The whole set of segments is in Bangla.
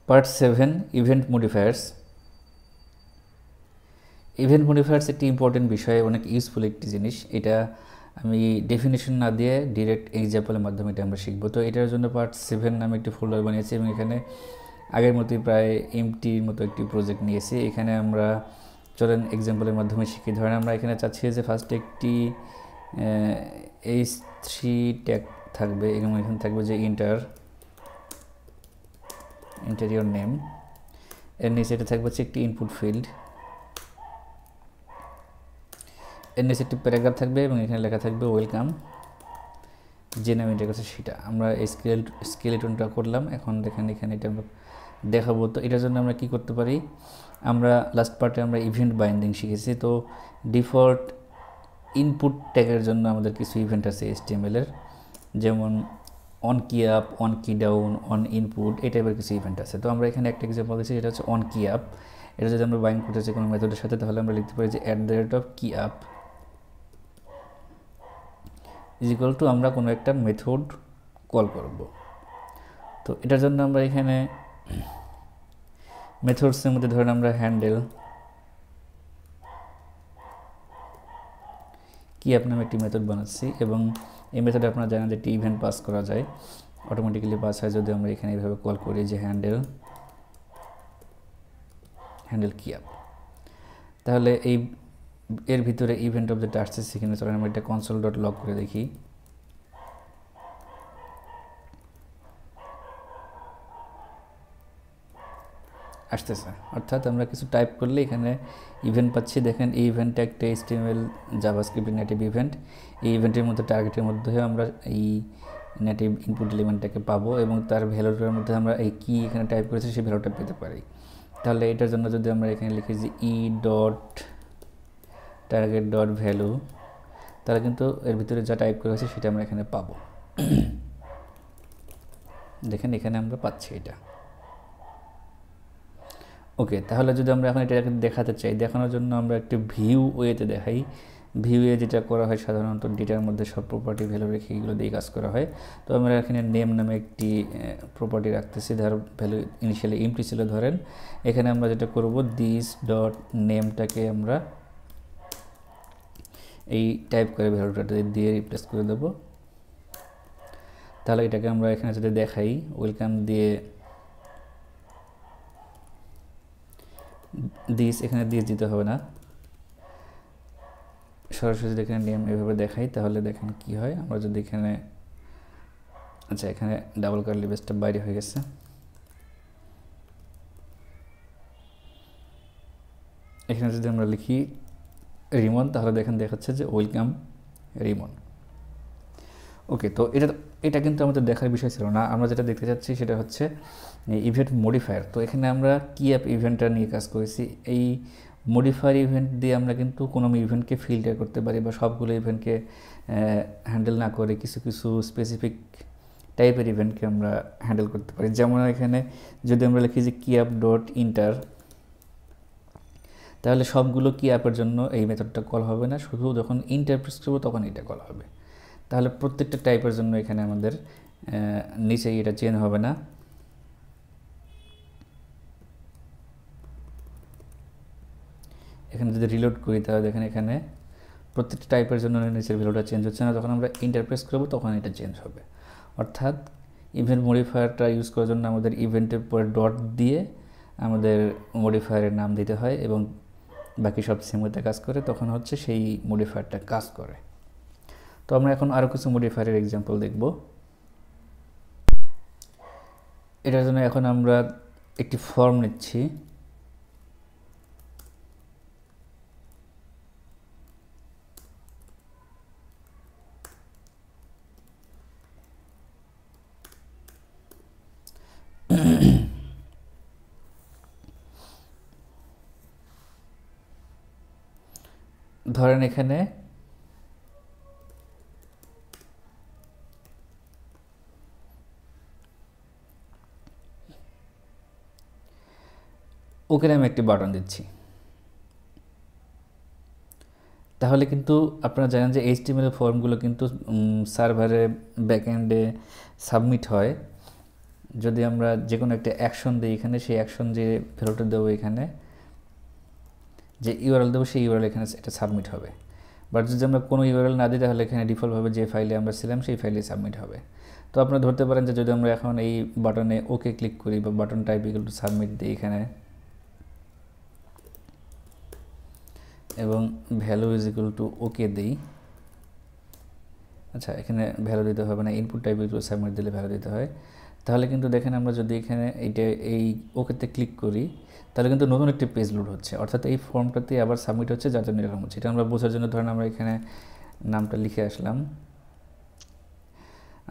Part 7 event modifiers. Event modifiers একটি ইম্পর্টেন্ট বিষয়, অনেক ইউজফুল একটি জিনিস। এটা আমি ডেফিনেশন না দিয়ে ডিরেক্ট এক্সাম্পলের মাধ্যমে এটা আমরা শিখবো। তো এটার জন্য পার্ট 7 নামে একটি ফোল্ডার বানিয়েছি এবং এখানে আগের মতোই প্রায় এমটির মতো একটি প্রজেক্ট নিয়েছি। এখানে আমরা চলেন এক্সাম্পলের মাধ্যমে শিখি। ধরেন আমরা এখানে চাচ্ছি যে ফার্স্টে একটি H3 ট্যাগ থাকবে এবং এখানে থাকবে যে ইন্টেরিয়র নেম, এর নিচে এটা থাকবে হচ্ছে একটি ইনপুট ফিল্ড, এর নিচে একটি প্যারাগ্রাফ থাকবে এবং এখানে লেখা থাকবে ওয়েলকাম। যে নাম এটা করছে সেটা আমরা স্কেলেটনটা করলাম। এখন দেখেন এখানে এটা আমরা দেখাবো। তো এটার জন্য আমরা কি করতে পারি, আমরা লাস্ট পার্টে আমরা ইভেন্ট বাইন্ডিং শিখেছি। তো ডিফল্ট ইনপুট ট্যাগের জন্য আমাদের কিছু ইভেন্ট আছে HTML এর, যেমন অন কি আপ, অন কি ডাউন, অন ইনপুট, এই টাইপের কিছু ইভেন্ট আছে। তো আমরা এখানে একটা এক্সাম্পল দিচ্ছি, এটা হচ্ছে অন কি আপ। এটা যদি আমরা বাইন্ড করতে চাই কোনো মেথডের সাথে, তাহলে আমরা লিখতে পারি যে @keyup ইজ ইকুয়াল টু আমরা কোনো একটা মেথড কল করব। তো এটার জন্য আমরা এখানে মেথডসের মধ্যে ধরেন আমরা হ্যান্ডেল keyup নামে একটি মেথড বানাচ্ছি এবং এই মেথডে আপনারা জানেন যে একটি ইভেন্ট পাস করা যায়, অটোমেটিক্যালি পাস হয় যদি আমরা এখানে এইভাবে কল করি যে হ্যান্ডেল keyup। তাহলে এর ভিতরে ইভেন্ট অবজেক্ট আসছে সেখানে। চলেন আমরা এটা console.log করে দেখি। আসতেছে, অর্থাৎ আমরা কিছু টাইপ করলে এখানে ইভেন্ট পাচ্ছি। দেখেন এই ইভেন্টটা একটা HTML জাভাস্ক্রিপ্ট নেটিভ ইভেন্ট। এই ইভেন্টের মধ্যে টার্গেটের মধ্যে আমরা এই নেটিভ ইনপুট এলিমেন্টটাকে পাবো এবং তার ভ্যালুটার মধ্যে আমরা এই কি এখানে টাইপ করেছি সেই ভ্যালুটা পেতে পারি। তাহলে এটার জন্য যদি আমরা এখানে লিখি যে e.target.value, তাহলে কিন্তু এর ভিতরে যা টাইপ করা হয়েছে সেটা আমরা এখানে পাবো। দেখেন এখানে আমরা পাচ্ছি এটা। ওকে, তাহলে যদি আমরা এখন এটাকে দেখাতে চাই, দেখানোর জন্য আমরা একটি ভিউ ওয়েতে দেখাই। ভিউ ওয়ে যেটা করা হয় সাধারণত ডেটার মধ্যে সব প্রপার্টি ভ্যালু রেখে এগুলো দিয়ে কাজ করা হয়। তো আমরা এখানে নেম নামে একটি প্রপার্টি রাখতেছি, ধর ভ্যালু ইনিশিয়ালি এমটি ছিল ধরেন। এখানে আমরা যেটা করব, দিস ডট নেমটাকে আমরা এই টাইপ করে ভ্যালুটা দিয়ে রিপ্লেস করে দেব। তাহলে এটাকে আমরা এখানে যদি দেখাই, ওয়েলকাম দিয়ে দিস, এখানে দিস দিতে হবে না, সরাসরি যদি এখানে নেম এভাবে দেখাই তাহলে দেখেন কি হয়। আমরা যদি এখানে, আচ্ছা এখানে ডাবল কার্লি ব্রেসটা বাইরে হয়ে গেছে। এখানে যদি আমরা লিখি রিমন, তাহলে দেখেন দেখাচ্ছে যে ওয়েলকাম রিমন। ওকে, তো এটা কিন্তু আমাদের দেখার বিষয় ছিল না। আমরা যেটা দেখতে চাচ্ছি সেটা হচ্ছে ইভেন্ট মডিফায়ার। তো এখানে আমরা keyup ইভেন্টটা নিয়ে কাজ করেছি। এই মডিফায়ার ইভেন্ট দিয়ে আমরা কিন্তু কোনো ইভেন্টকে ফিল্টার করতে পারি বা সবগুলো ইভেন্টকে হ্যান্ডেল না করে কিছু কিছু স্পেসিফিক টাইপের ইভেন্টকে আমরা হ্যান্ডেল করতে পারি। যেমন এখানে যদি আমরা লিখি যে keyup.enter, তাহলে সবগুলো keyup-এর জন্য এই মেথডটা কল হবে না, শুধু যখন ইন্টার প্রেস করব তখন এটা কল হবে। তাহলে প্রত্যেকটা টাইপের জন্য এখানে আমাদের নিচে এটা চেঞ্জ হবে না। এখানে যদি রিলোড করি তাহলে দেখেন এখানে প্রত্যেকটা টাইপের জন্য নিচের ভ্যালুটা চেঞ্জ হচ্ছে না, যখন আমরা ইন্টারপ্রেস করব তখন এটা চেঞ্জ হবে। অর্থাৎ ইভেন্ট মডিফায়ারটা ইউজ করার জন্য আমাদের ইভেন্টের পরে ডট দিয়ে আমাদের মডিফায়ারের নাম দিতে হয় এবং বাকি সব সিমুতে কাজ করে, তখন হচ্ছে সেই মডিফায়ারটা কাজ করে। তো আমরা এখন আরও কিছু মডিফায়ারের এক্সাম্পল দেখব। এটার জন্য এখন আমরা একটি ফর্ম নিচ্ছি। ধরেন এখানে ওকে আমি একটি বাটন দিচ্ছি। তাহলে কিন্তু আপনারা জানেন যে HTML ফর্মগুলো কিন্তু সার্ভারে ব্যাকএন্ডে সাবমিট হয় যদি আমরা যে কোনো একটা অ্যাকশন দিই এখানে, সেই অ্যাকশন যে ভ্যালুটা দেবো এখানে, যে ইউআরএল দেবো সেই ইউআরএল এখানে এটা সাবমিট হবে। বাট যদি আমরা কোনো ইউআরএল না দিই তাহলে এখানে ডিফল্টভাবে যে ফাইলে আমরা ছিলাম সেই ফাইলে সাবমিট হবে। তো আপনারা ধরতে পারেন যে যদি আমরা এখন এই বাটনে ওকে ক্লিক করি বা button type equal to submit দিই এখানে, এবং value is equal to okay দিই, আচ্ছা এখানে ভ্যালু দিতে হবে না, input type equal to submit দিলে ভ্যালু দিতে হয়। তাহলে কিন্তু দেখেন আমরা যদি এখানে এই ওকেতে ক্লিক করি তাহলে কিন্তু নতুন একটি পেজ লোড হচ্ছে, অর্থাৎ এই ফর্মটাতে আবার সাবমিট হচ্ছে, যার জন্য এরকম হচ্ছে। এটা আমরা বোঝার জন্য ধরেন আমরা এখানে নামটা লিখে আসলাম,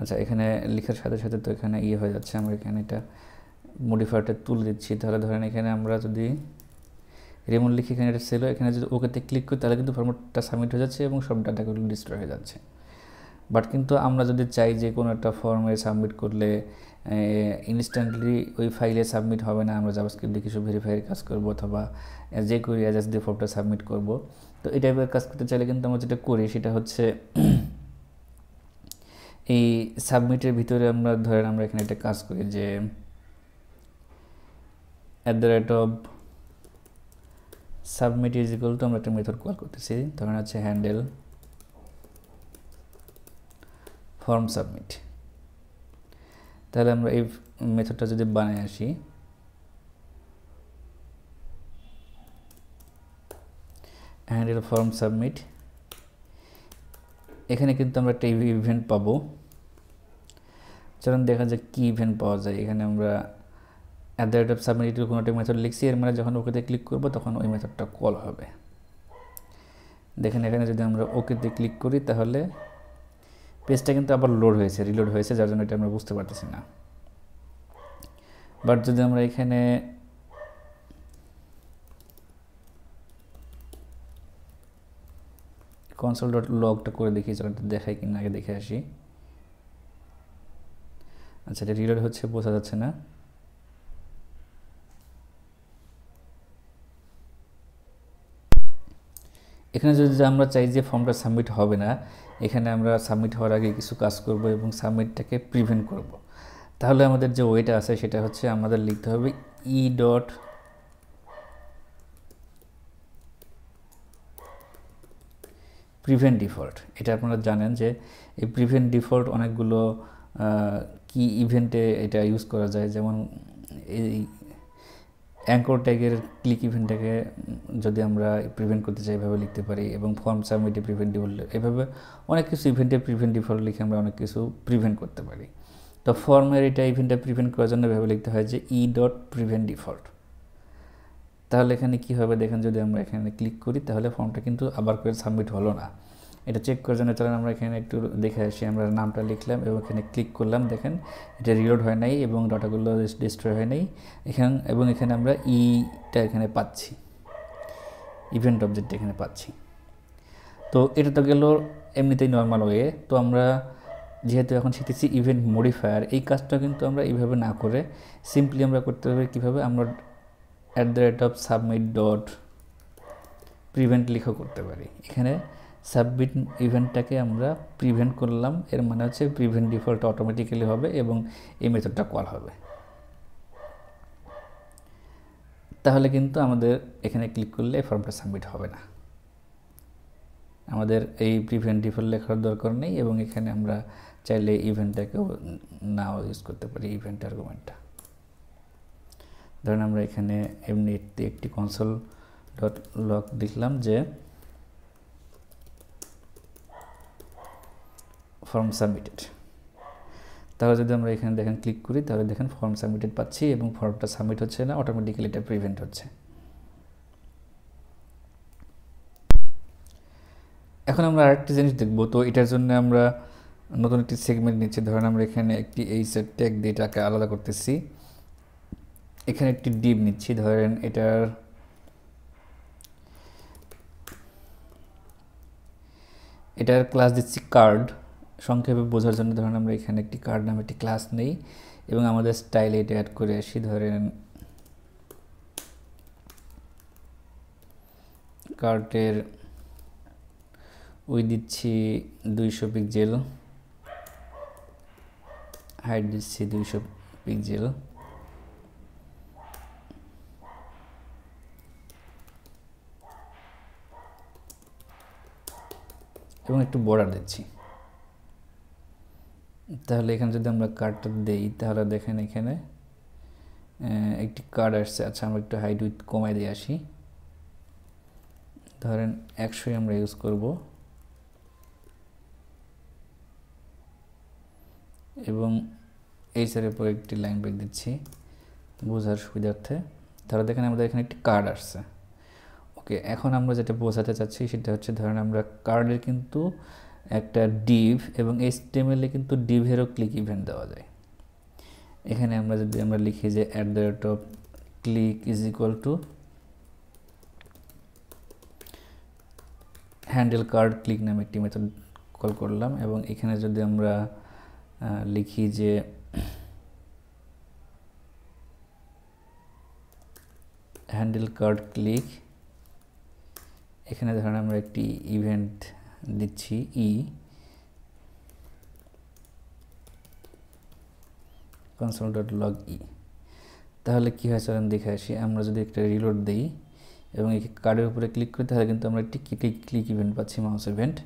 আচ্ছা এখানে লেখার সাথে সাথে তো এখানে হয়ে যাচ্ছে, আমরা এখানে এটা মডিফায়ারটা তুলে দিচ্ছি। তাহলে ধরেন এখানে আমরা যদি রেমন লিখে এখানে এটা ছিল, এখানে যদি ওকেতে ক্লিক করি তাহলে কিন্তু ফর্মটা সাবমিট হয়ে যাচ্ছে এবং সব ডাটাগুলো ডিস্ট্রয় হয়ে যাচ্ছে। বাট কিন্তু আমরা যদি চাই যে কোনো একটা ফর্মে সাবমিট করলে ইনস্ট্যান্টলি ওই ফাইলে সাবমিট হবে না, আমরা জাভাস্ক্রিপ্ট দিয়ে কিছু ভেরিফাইয়ের কাজ করব অথবা যে কোরি অ্যাজাস দিয়ে ফর্মটা সাবমিট করব, তো এই টাইপের কাজ করতে চাইলে কিন্তু আমরা যেটা করি সেটা হচ্ছে এই সাবমিটের ভিতরে আমরা ধরেন আমরা এখানে একটা কাজ করি যে @submit ইজ ইকুয়াল টু আমরা একটা মেথড কল করতেছি, ধরেন হচ্ছে হ্যান্ডেল ফর্ম সাবমিট। তাহলে আমরা এই মেথডটা যদি বানাই আসি, হ্যান্ডেল ফর্ম সাবমিট, এখানে কিন্তু আমরা একটা ইভেন্ট পাবো। চলুন দেখা যাক কি ইভেন্ট পাওয়া যায়। এখানে আমরা @submit কোনো একটা মেথড লিখছি, এর মানে যখন ওকেতে ক্লিক করব তখন ওই মেথডটা কল হবে। দেখেন এখানে যদি আমরা ওকেতে ক্লিক করি তাহলে পেজটা কিন্তু আবার লোড হয়েছে, রিলোড হয়েছে, যার জন্য এটা আমরা বুঝতে পারতেছি না। বাট যদি আমরা এখানে console.logটা করে দেখি, চলুন দেখাই কিনা আগে দেখে আসি। আচ্ছা এটা রিলোড হচ্ছে, বোঝা যাচ্ছে না। এখানে যদি আমরা চাই যে ফর্মটা সাবমিট হবে না, এখানে আমরা সাবমিট হওয়ার আগে কিছু কাজ করব এবং সাবমিটটাকে প্রিভেন্ট করব। তাহলে আমাদের যে ওয়েটা আছে সেটা হচ্ছে আমাদের লিখতে হবে প্রিভেন্ট ডিফল্ট। এটা আপনারা জানেন যে এই প্রিভেন্ট ডিফল্ট অনেকগুলো কি ইভেন্টে এটা ইউজ করা যায়, যেমন এই অ্যাঙ্কর ট্যাগের ক্লিক ইভেন্টটাকে যদি আমরা প্রিভেন্ট করতে চাই এভাবে লিখতে পারি, এবং ফর্ম সাবমিটে প্রিভেন্ট ডিফল্ট, এভাবে অনেক কিছু ইভেন্টে প্রিভেন্ট ডিফল্ট লিখে আমরা অনেক কিছু প্রিভেন্ট করতে পারি। তো ফর্মের এটা ইভেন্টটা প্রিভেন্ট করার জন্য এভাবে লিখতে হয় যে prevent default। তাহলে এখানে কি হবে দেখেন, যদি আমরা এখানে ক্লিক করি তাহলে ফর্মটা কিন্তু আবার করে সাবমিট হলো না। এটা চেক করার জন্য চলেন আমরা এখানে একটু দেখে আসি। আমরা নামটা লিখলাম এবং এখানে ক্লিক করলাম, দেখেন এটা রিলোড হয় নাই এবং ডাটাগুলো ডিস্ট্রয় হয় নাই এবং এখানে আমরা ইটা এখানে পাচ্ছি, ইভেন্ট অবজেক্ট এখানে পাচ্ছি। তো এটা তো গেল এমনিতেই নর্মাল ওয়ে। তো আমরা যেহেতু এখন শিখতেছি ইভেন্ট মডিফায়ার, এই কাজটা কিন্তু আমরা এইভাবে না করে সিম্পলি আমরা করতে হবে কীভাবে, আমরা @submit.prevent লিখেও করতে পারি। এখানে সাবমিট ইভেন্টটাকে আমরা প্রিভেন্ট করলাম, এর মানে হচ্ছে প্রিভেন্ট ডিফল্ট অটোমেটিক্যালি হবে এবং এই মেথডটা কল হবে। তাহলে কিন্তু আমাদের এখানে ক্লিক করলে এই ফর্মটা সাবমিট হবে না, আমাদের এই প্রিভেন্ট ডিফল্ট লেখার দরকার নেই এবং এখানে আমরা চাইলে ইভেন্টটাকেও নাও ইউজ করতে পারি, ইভেন্ট আর্গুমেন্টটা। ধরেন আমরা এখানে এমনি একটি console.log লিখলাম যে ফর্ম সাবমিটেড। তাহলে যদি আমরা এখানে দেখেন ক্লিক করি তাহলে দেখেন ফর্ম সাবমিটেড পাচ্ছি এবং ফর্মটা সাবমিট হচ্ছে না, অটোমেটিক্যালি এটা প্রিভেন্ট হচ্ছে। এখন আমরা আরেকটি জিনিস দেখব। তো এটার জন্য আমরা নতুন একটি সেগমেন্ট নিচ্ছি। ধরেন আমরা এখানে একটি এই সেট ট্যাগ দিয়ে এটাকে আলাদা করতেছি। এখানে একটি ডিভ নিচ্ছি, ধরেন এটার ক্লাস দিচ্ছি কার্ড, সংক্ষেপে বোঝার জন্য। ধরেন আমরা এখানে একটি কার্ড নামে একটি ক্লাস নেই এবং আমাদের স্টাইলে এটা অ্যাড করে আসি। ধরেন কার্ডের উইডথ দিচ্ছি 200 পিক্সেল, হাইট দিচ্ছি 200 পিক্সেল, এবং একটু বর্ডার দিচ্ছি। তাহলে এখানে যদি আমরা কার্ডটা দেই তাহলে দেখেন এখানে একটি কার্ড আসছে। আচ্ছা, আমরা একটু হাইট উইথ কমাই দিয়ে আসি, ধরেন 100 আমরা ইউজ করব, এবং এই সাইডের পরে একটি লাইন ব্রেক দিচ্ছি বোঝার সুবিধার্থে। তাহলে দেখেন আমাদের এখানে একটি কার্ড আসছে। ওকে, এখন আমরা যেটা বোঝাতে চাচ্ছি সেটা হচ্ছে, ধরেন আমরা কার্ডের কিন্তু একটা ডিভ এবং HTML-এ কিন্তু ডিভেরও ক্লিক ইভেন্ট দেওয়া যায়। এখানে আমরা যদি আমরা লিখি যে @click = হ্যান্ডেল কার্ড ক্লিক নামে একটি মেথড কল করলাম, এবং এখানে যদি আমরা লিখি যে হ্যান্ডেল কার্ড ক্লিক, এখানে ধরেন আমরা একটি ইভেন্ট দিচ্ছি console.log e। তাহলে কি হয় চলেন দেখে আসি। আমরা যদি একটা রিলোড দিই এবং এই কার্ডের উপরে ক্লিক করি তাহলে কিন্তু আমরা একটি ক্লিক ইভেন্ট পাচ্ছি, মাউস ইভেন্ট,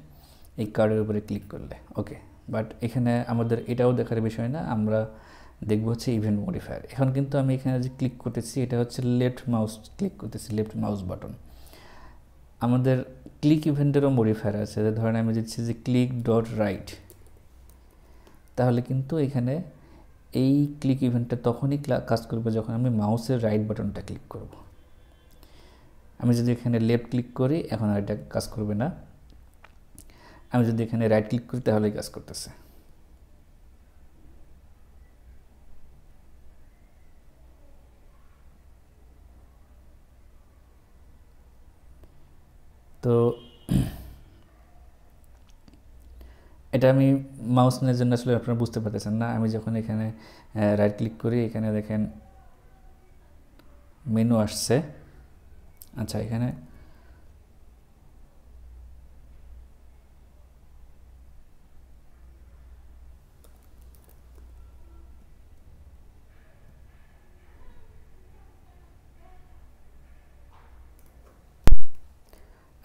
এই কার্ডের উপরে ক্লিক করলে। ওকে, বাট এখানে আমাদের এটাও দেখার বিষয় না, আমরা দেখবো হচ্ছে ইভেন্ট মডিফায়ার। এখন কিন্তু আমি এখানে যে ক্লিক করতেছি এটা হচ্ছে লেফট মাউস ক্লিক করতেছি, লেফট মাউস বাটন। আমাদের ক্লিক ইভেন্টেরও মডিফায়ার আছে, ধরেন আমি দিচ্ছি যে click.right, তাহলে কিন্তু এখানে এই ক্লিক ইভেন্টটা তখনই কাজ করবে যখন আমি মাউসের রাইট বাটনটা ক্লিক করব। আমি যদি এখানে লেফট ক্লিক করি এখন আর এটা কাজ করবে না, আমি যদি এখানে রাইট ক্লিক করি তাহলেই কাজ করতেছে। তো এটা আমি মাউস নেওয়ার জন্য আসলে আপনারা বুঝতে পারতেছেন না। আমি যখন এখানে রাইট ক্লিক করি এখানে দেখেন মেনু আসছে। আচ্ছা, এখানে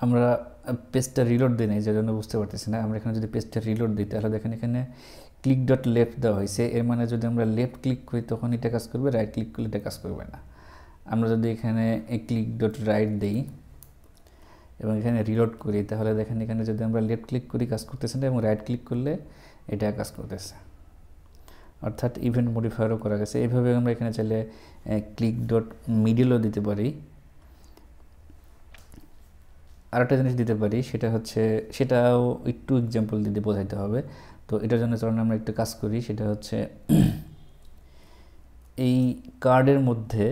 আমরা পেজটা রিলোড দিই নাই, যার জন্য বুঝতে পারতেছি না। আমরা এখানে যদি পেজটা রিলোড দিই তাহলে দেখেন এখানে click.left দেওয়া হয়েছে, এর মানে যদি আমরা লেফট ক্লিক করি তখন এটা কাজ করবে, রাইট ক্লিক করলে এটা কাজ করবে না। আমরা যদি এখানে click.right দিই এবং এখানে রিলোড করি তাহলে দেখেন এখানে যদি আমরা লেফট ক্লিক করি কাজ করতেছে না, এবং রাইট ক্লিক করলে এটা কাজ করতেছে। অর্থাৎ ইভেন্ট মডিফায়ারও করা গেছে। এইভাবে আমরা এখানে চাইলে click.middle-ও দিতে পারি। আরেকটা জিনিস দিতে পারি, সেটা হচ্ছে, সেটাও একটু এক্সাম্পল দিতে বোঝাইতে হবে। তো এটার জন্য চলুন আমরা একটু কাজ করি, সেটা হচ্ছে এই কার্ডের মধ্যে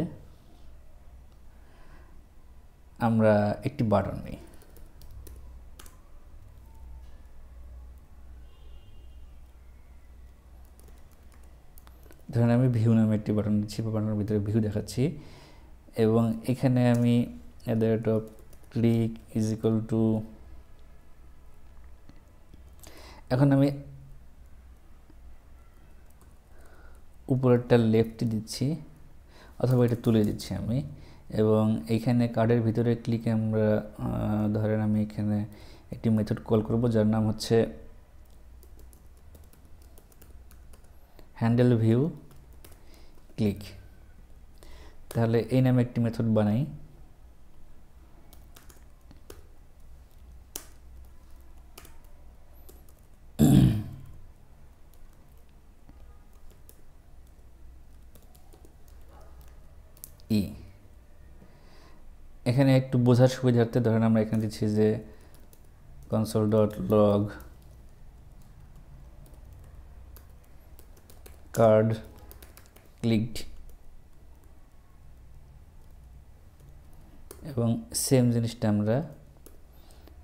আমরা একটি বাটন নিই। ধরেন আমি ভিউ নামে একটি বাটন দিচ্ছি, বাটনের ভিতরে ভিউ দেখাচ্ছি, এবং এখানে আমি click = এখন আমি উপরেরটা লেফট দিচ্ছি অথবা এটা তুলে দিচ্ছি আমি, এবং এইখানে কার্ডের ভিতরে ক্লিকে আমরা ধরেন আমি এখানে একটি মেথড কল করব যার নাম হচ্ছে হ্যান্ডেল ভিউ ক্লিক। তাহলে এই নামে একটি মেথড বানাই। এখানে একটু বোঝার সুবিধার্থে ধরেন আমরা এখানে দিচ্ছি যে console.log card clicked, এবং সেম জিনিসটা আমরা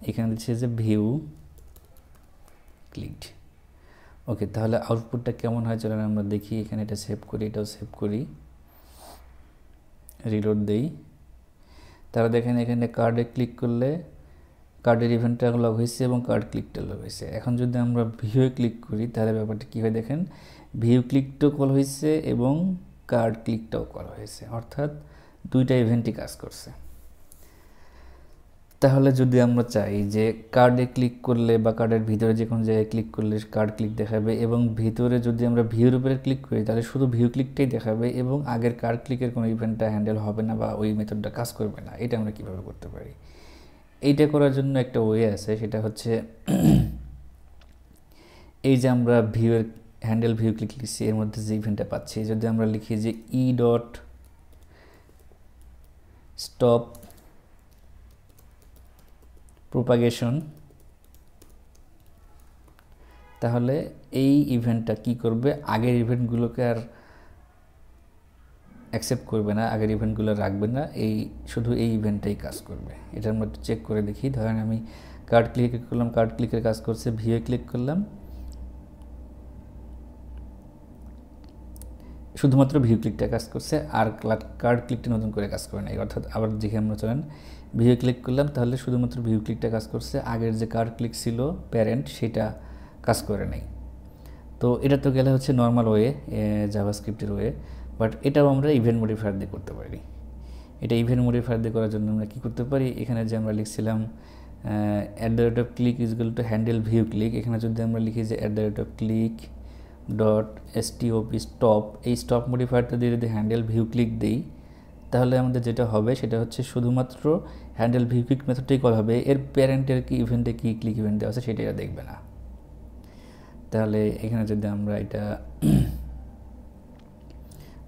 এখানে দিচ্ছি যে ভিউ ক্লিকড। ওকে, তাহলে আউটপুটটা কেমন হয় চলেন আমরা দেখি। এখানে এটা সেভ করি, এটাও সেভ করি, রিলোড দেই। তাহলে দেখেন এখানে কার্ডে ক্লিক করলে কার্ডের ইভেন্টটা লগ হয়েছে এবং কার্ড ক্লিকটা লগ হয়েছে। এখন যদি আমরা ভিউয়ে ক্লিক করি তাহলে ব্যাপারটা কী হয় দেখেন, ভিউ ক্লিকটাও কল হয়েছে এবং কার্ড ক্লিকটাও কল হয়েছে, অর্থাৎ দুইটা ইভেন্টই কাজ করছে। তাহলে যদি আমরা চাই যে কার্ডে ক্লিক করলে বা কার্ডের ভিতরে যে কোনো জায়গায় ক্লিক করলে কার্ড ক্লিক দেখাবে, এবং ভিতরে যদি আমরা ভিউর উপরে ক্লিক করি তাহলে শুধু ভিউ ক্লিকটাই দেখাবে এবং আগের কার্ড ক্লিকের কোনো ইভেন্টটা হ্যান্ডেল হবে না বা ওই মেথডটা কাজ করবে না, এটা আমরা কীভাবে করতে পারি? এইটা করার জন্য একটা ওয়ে আছে, সেটা হচ্ছে এই যে আমরা ভিউয়ের হ্যান্ডেল ভিউ ক্লিক লিখছি, এর মধ্যে যে ইভেন্টটা পাচ্ছি, যদি আমরা লিখি যে stop propagation, তাহলে এই ইভেন্টটা কি করবে, আগের ইভেন্টগুলোকে আর অ্যাকসেপ্ট করবে না, আগের ইভেন্টগুলো রাখবে না, শুধু এই ইভেন্টটাই কাজ করবে। এটা আমরা চেক করে দেখি। ধরেন আমি কার্ড ক্লিক করলাম, কার্ড ক্লিকের কাজ করছে, ভিউয়ে ক্লিক করলাম, শুধুমাত্র ভিউ ক্লিকটা কাজ করছে, আর কার্ড ক্লিকটা নতুন করে কাজ করে নাই। অর্থাৎ আবার দেখে আমরা চলেন, ভিউ ক্লিক করলাম, তাহলে শুধুমাত্র ভিউ ক্লিকটা কাজ করছে, আগের যে কার্ড ক্লিক ছিল প্যারেন্ট সেটা কাজ করে নাই। তো এটা তো গেলে হচ্ছে নর্মাল ওয়ে, জাভাস্ক্রিপ্টের ওয়ে, বাট এটাও আমরা ইভেন্ট মডিফায়ার দিয়ে করতে পারি। এটা ইভেন্ট মডিফায়ার দিয়ে করার জন্য আমরা কী করতে পারি, এখানে যে আমরা লিখছিলাম @click = হ্যান্ডেল ভিউ ক্লিক, এখানে যদি আমরা লিখি যে @click stop, এই স্টপ মডিফায়ারটা দিয়ে যদি হ্যান্ডেল ভিউ ক্লিক দিই, তাহলে আমাদের যেটা হবে সেটা হচ্ছে শুধুমাত্র হ্যান্ডেল ভিউ ক্লিক মেথডটাই কল হবে, এর প্যারেন্টের কি ইভেন্টে কি ক্লিক ইভেন্ট দেওয়া আছে সেটা এরা দেখবে না। তাহলে এখানে যদি আমরা এটা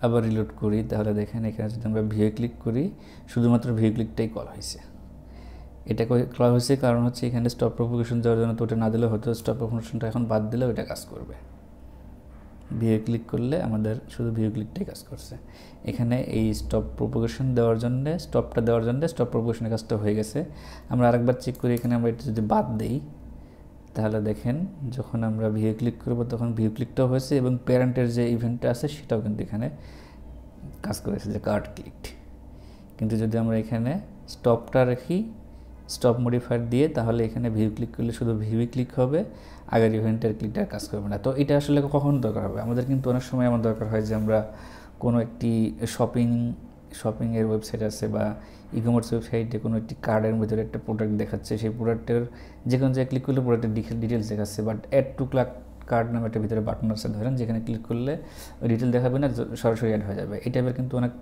আবার রিলোড করি, তাহলে দেখেন এখানে যদি আমরা ভিউ ক্লিক করি, শুধুমাত্র ভিউ ক্লিকটাই কল হয়েছে। এটা কল হয়েছে কারণ হচ্ছে এখানে স্টপ প্রপোগেশন দেওয়ার জন্য তো ওটা না দিলে হয়তো স্টপ প্রপোগেশনটা এখন বাদ দিলে ওইটা কাজ করবে। ভিউ ক্লিক করলে আমাদের শুধু ভিউ ক্লিকটাই কাজ করছে। এখানে এই স্টপ প্রপোগেশন দেওয়ার জন্য, স্টপটা দেওয়ার জন্য স্টপ প্রপোগেশনের কাজটা হয়ে গেছে। আমরা আরেকবার চেক করি, এখানে আমরা এটা যদি বাদ দিই, তাহলে দেখেন যখন আমরা ভিউ ক্লিক করব তখন ভিউ ক্লিকটাও হয়েছে এবং প্যারেন্টের যে ইভেন্টটা আছে সেটাও কিন্তু এখানে কাজ করেছে, যে কার্ড ক্লিকড। কিন্তু যদি আমরা এখানে স্টপটা রাখি, স্টপ মডিফায়ার দিয়ে, তাহলে এখানে ভিউ ক্লিক করলে শুধু ভিউ ক্লিক হবে, আগের ইভেন্টের ক্লিকটা কাজ করবে না। তো এটা আসলে কখন দরকার হবে? আমাদের কিন্তু অনেক সময় আমার দরকার হয় যে আমরা কোনো একটি শপিংয়ের ওয়েবসাইট আছে বা ই কমার্স ওয়েবসাইটে কোনো একটি কার্ডের ভিতরে একটা প্রোডাক্ট দেখাচ্ছে, সেই প্রোডাক্টের যে কোনো জায়গায় ক্লিক করলে প্রোডাক্টের ডিটেলস দেখাচ্ছে, বাট অ্যাড টু কার্ড নামে একটা ভিতরে বাটন আছে ধরেন, যেখানে ক্লিক করলে ওই ডিটেল দেখাবে না, সরাসরি অ্যাড হয়ে যাবে। এই টাইপের কিন্তু অনেক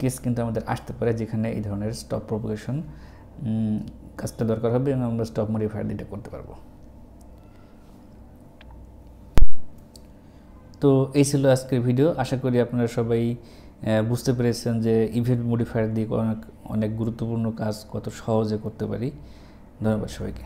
কেস কিন্তু আমাদের আসতে পারে যেখানে এই ধরনের স্টপ প্রপোগেশন কাজটা দরকার হবে এবং আমরা স্টপ মডিফায়ার দিতে করতে পারবো। তো এই ছিল আজকের ভিডিও। আশা করি আপনারা সবাই বুঝতে পেরেছেন যে ইভেন্ট মডিফায়ার দিয়ে অনেক গুরুত্বপূর্ণ কাজ কত সহজে করতে পারি। ধন্যবাদ সবাইকে।